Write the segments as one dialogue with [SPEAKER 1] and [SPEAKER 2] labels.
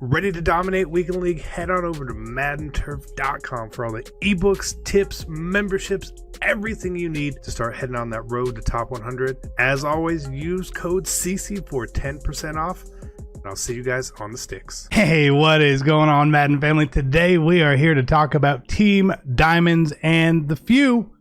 [SPEAKER 1] Ready to dominate Weekend League? Head on over to MaddenTurf.com for all the ebooks, tips, memberships, everything you need to start heading on that road to top 100. As always, use code CC for 10% off. And I'll see you guys on the sticks.
[SPEAKER 2] Hey, what is going on, Madden family? Today we are here to talk about Team Diamonds and the few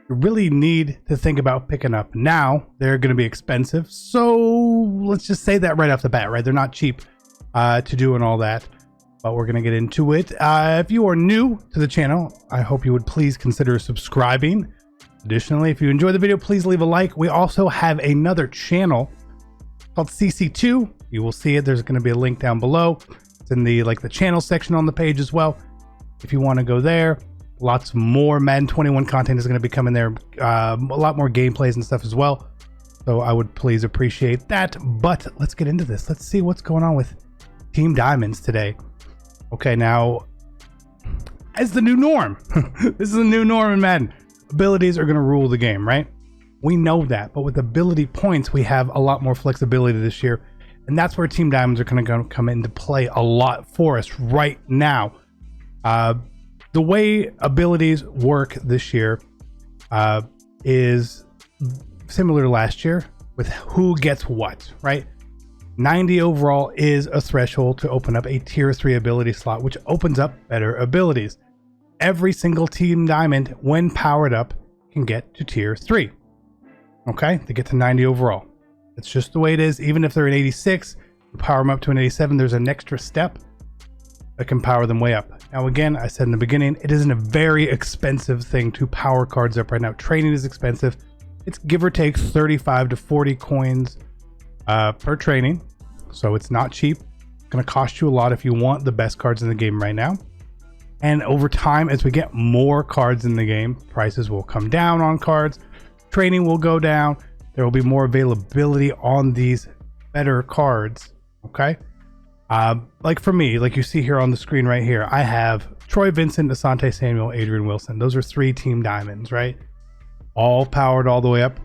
[SPEAKER 2] you really need to think about picking up now. They're going to be expensive, so let's just say that right off the bat, right? They're not cheap to do and all that, but we're going to get into it. If you are new to the channel, I hope you would please consider subscribing. Additionally, if you enjoy the video, please leave a like. We also have another channel called CC2. You will see it. There's going to be a link down below. It's in the the channel section on the page as well. If you want to go there, lots more Madden 21 content is going to be coming there. A lot more gameplays and stuff as well. So I would please appreciate that. But let's get into this. Let's see what's going on with Team Diamonds today. Okay, now, as the new norm, this is the new norm in Madden. Abilities are going to rule the game, right? We know that, but with ability points, we have a lot more flexibility this year, and that's where Team Diamonds are going to come into play a lot for us right now. The way abilities work this year is similar to last year with who gets what, right? 90 overall is a threshold to open up a tier 3 ability slot, which opens up better abilities. Every single Team Diamond, when powered up, can get to tier 3. Okay, they get to 90 overall. It's just the way it is. Even if they're an 86, you power them up to an 87, there's an extra step that can power them way up. Now again, I said in the beginning, it isn't a very expensive thing to power cards up right now. Training is expensive. It's give or take 35 to 40 coins per training, so it's not cheap. It's going to cost you a lot if you want the best cards in the game right now. And over time, as we get more cards in the game, prices will come down on cards, training will go down, there will be more availability on these better cards. Okay, like for me, like you see here on the screen right here, I have Troy Vincent, Asante Samuel, Adrian Wilson. Those are 3 Team Diamonds, right? All powered all the way up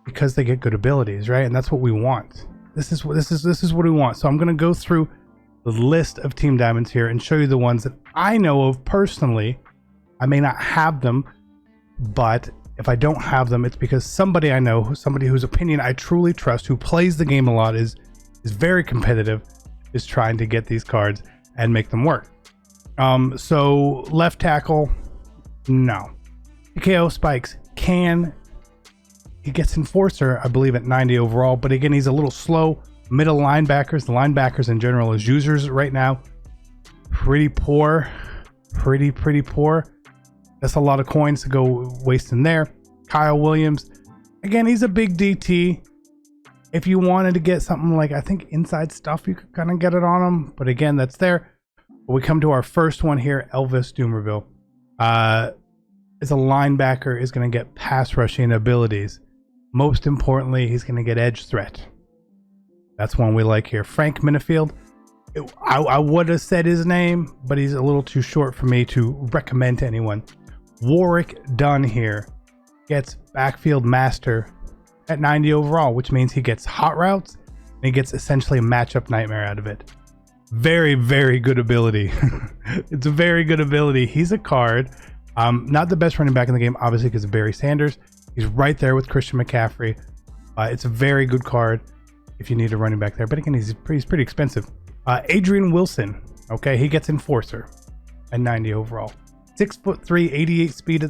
[SPEAKER 2] because they get good abilities, right? And that's what we want. This is what we want. So I'm going to go through the list of Team Diamonds here and show you the ones that I know of personally. I may not have them, but if I don't have them, it's because somebody I know, somebody whose opinion I truly trust, who plays the game a lot, is very competitive, is trying to get these cards and make them work. So left tackle, no. PKO Spikes he gets Enforcer, I believe, at 90 overall, but again, he's a little slow. Middle linebackers, the linebackers in general as users right now, pretty poor, pretty poor. That's a lot of coins to go wasting there. Kyle Williams, again, he's a big DT. If you wanted to get something like, I think inside stuff, you could kind of get it on him, but again, that's there. But we come to our first one here, Elvis Doomerville. As a linebacker, is going to get pass rushing abilities. Most importantly, he's going to get edge threat. That's one we like here. Frank Minifield. I would have said his name, but he's a little too short for me to recommend to anyone. Warrick Dunn here gets backfield master at 90 overall, which means he gets hot routes and he gets essentially a matchup nightmare out of it. Very, very good ability. It's a very good ability. He's a card. Not the best running back in the game, obviously, because of Barry Sanders. He's right there with Christian McCaffrey. It's a very good card if you need a running back there. But again, he's pretty expensive. Adrian Wilson, okay, he gets Enforcer at 90 overall. 6'3", 88 speed at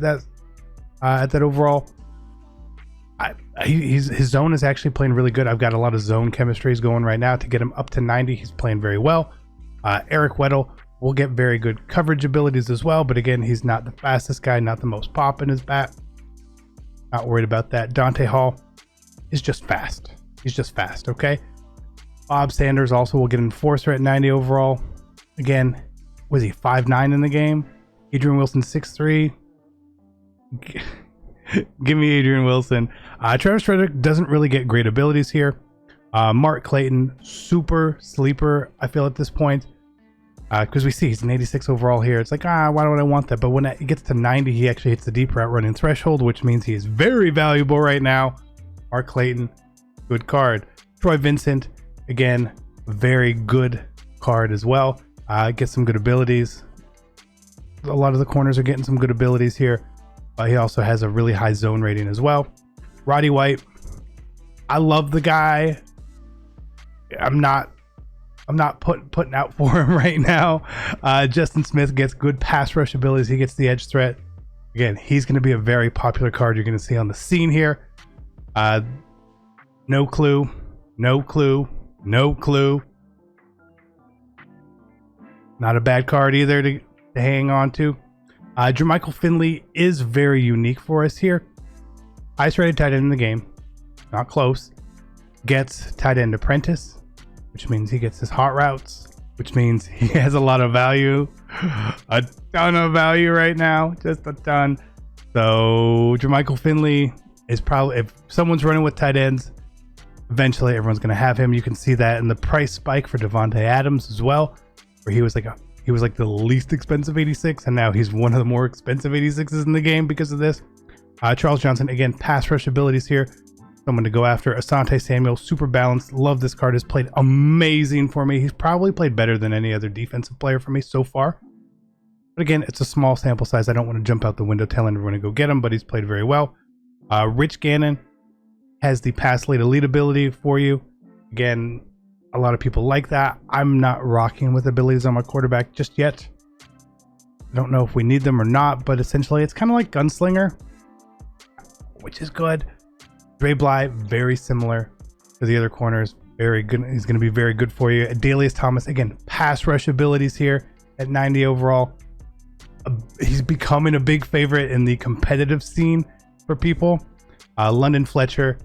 [SPEAKER 2] that overall. His zone is actually playing really good. I've got a lot of zone chemistries going right now to get him up to 90. He's playing very well. Eric Weddle will get very good coverage abilities as well, but again, he's not the fastest guy, not the most pop in his bat. Not worried about that. Dante Hall is just fast. He's just fast, okay? Bob Sanders also will get Enforcer at 90 overall. Again, was he 5'9" in the game? Adrian Wilson 6'3". Give me Adrian Wilson. Travis Frederick doesn't really get great abilities here. Mark Clayton, super sleeper, I feel, at this point. Because we see he's an 86 overall here. It's like, why would I want that? But when it gets to 90, he actually hits the deep route running threshold, which means he is very valuable right now. Mark Clayton, good card. Troy Vincent, again, very good card as well. Gets some good abilities. A lot of the corners are getting some good abilities here. He also has a really high zone rating as well. Roddy White, I love the guy. I'm not putting out for him right now. Justin Smith gets good pass rush abilities. He gets the edge threat. Again, he's going to be a very popular card you're going to see on the scene here. No clue. Not a bad card either to hang on to. Jermichael Finley is very unique for us here. Highest rated tight end in the game. Not close. Gets tight end apprentice, which means he gets his hot routes, which means he has a lot of value. A ton of value right now. Just a ton. So Jermichael Finley is probably, if someone's running with tight ends, eventually everyone's going to have him. You can see that in the price spike for Devontae Adams as well, where he was like the least expensive 86, and now he's one of the more expensive 86s in the game because of this. Charles Johnson, again, pass rush abilities here. Someone to go after. Asante Samuel, super balanced. Love this card. Has played amazing for me. He's probably played better than any other defensive player for me so far. But again, it's a small sample size. I don't want to jump out the window telling everyone to go get him, but he's played very well. Rich Gannon has the pass lead elite ability for you. Again, a lot of people like that. I'm not rocking with abilities on my quarterback just yet. I don't know if we need them or not, but essentially it's kind of like Gunslinger, which is good. Dre Bly, very similar to the other corners. Very good. He's going to be very good for you. Adalius Thomas, again, pass rush abilities here at 90 overall. He's becoming a big favorite in the competitive scene for people. London Fletcher,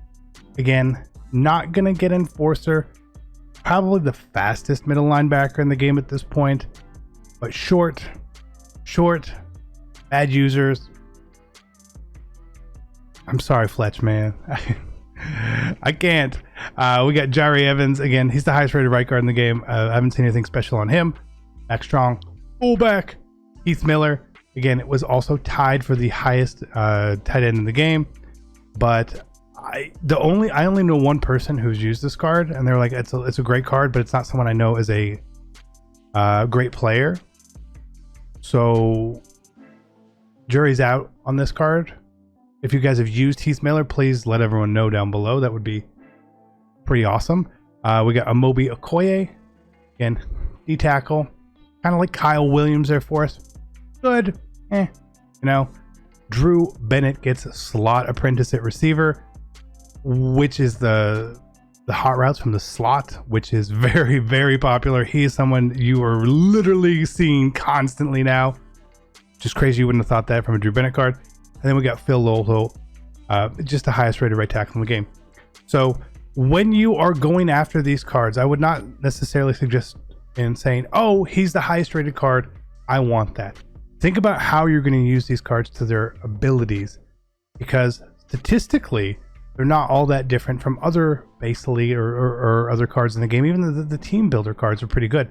[SPEAKER 2] again, not going to get Enforcer. Probably the fastest middle linebacker in the game at this point. But short, bad users. I'm sorry, Fletch, man. I can't. We got Jarry Evans. Again, he's the highest rated right guard in the game. I haven't seen anything special on him. Back strong. Fullback. Heath Miller. Again, it was also tied for the highest tight end in the game. But I only know one person who's used this card, and they're like, it's a great card, but it's not someone I know is a great player. So jury's out on this card. If you guys have used Heath Miller, please let everyone know down below. That would be pretty awesome. We got Amobi Okoye. Again, D-tackle. Kind of like Kyle Williams there for us. Good. You know. Drew Bennett gets a slot apprentice at receiver, which is the hot routes from the slot, which is very, very popular. He is someone you are literally seeing constantly now. Just crazy you wouldn't have thought that from a Drew Bennett card. And then we got Phil Lolo, just the highest rated right tackle in the game. So when you are going after these cards, I would not necessarily suggest in saying, oh, he's the highest rated card, I want that. Think about how you're going to use these cards to their abilities, because statistically, they're not all that different from other base elite or other cards in the game. Even the team builder cards are pretty good.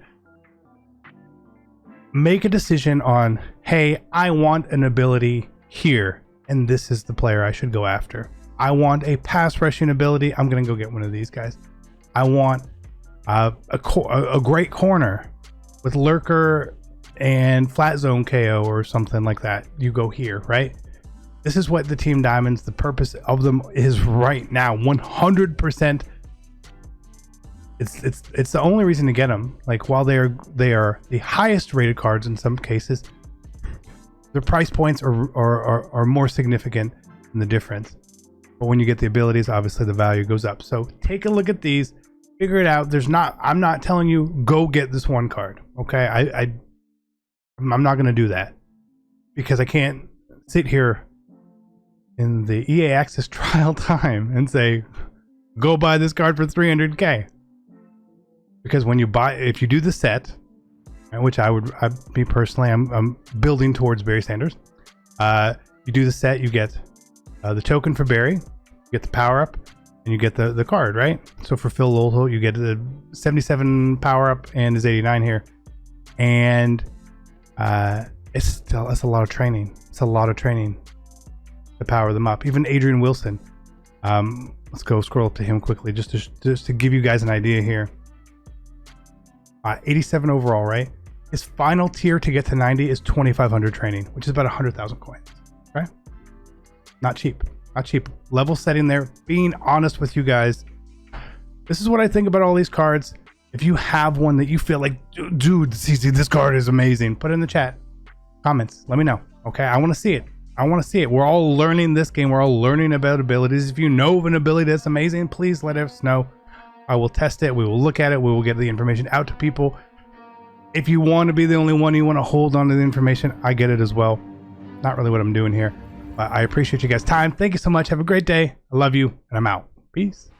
[SPEAKER 2] Make a decision on, hey, I want an ability here, and this is the player I should go after. I want a pass rushing ability. I'm going to go get one of these guys. I want a great corner with lurker and flat zone KO or something like that. You go here, right? This is what the Team Diamonds, the purpose of them is right now. 100%. It's the only reason to get them. Like, while they are the highest rated cards in some cases, their price points are more significant than the difference. But when you get the abilities, obviously the value goes up. So take a look at these, figure it out. I'm not telling you go get this one card. Okay, I'm not going to do that, because I can't sit here in the EA Access trial time and say, go buy this card for 300k. Because when you buy, if you do the set, which me personally, I'm building towards Barry Sanders. You do the set, you get the token for Barry, you get the power up, and you get the card, right? So for Phil Lolo, you get the 77 power up and his 89 here, and it's a lot of training. It's a lot of training to power them up. Even Adrian Wilson. Let's go scroll up to him quickly just to give you guys an idea here. 87 overall, right? His final tier to get to 90 is 2,500 training, which is about 100,000 coins, right? Not cheap, not cheap. Level setting there, being honest with you guys. This is what I think about all these cards. If you have one that you feel like, dude, CC, this card is amazing, put it in the chat, comments, let me know. Okay, I want to see it. I want to see it. We're all learning this game. We're all learning about abilities. If you know of an ability that's amazing, please let us know. I will test it. We will look at it. We will get the information out to people. If you want to be the only one, you want to hold on to the information, I get it as well. Not really what I'm doing here, but I appreciate you guys' time. Thank you so much. Have a great day. I love you, and I'm out. Peace.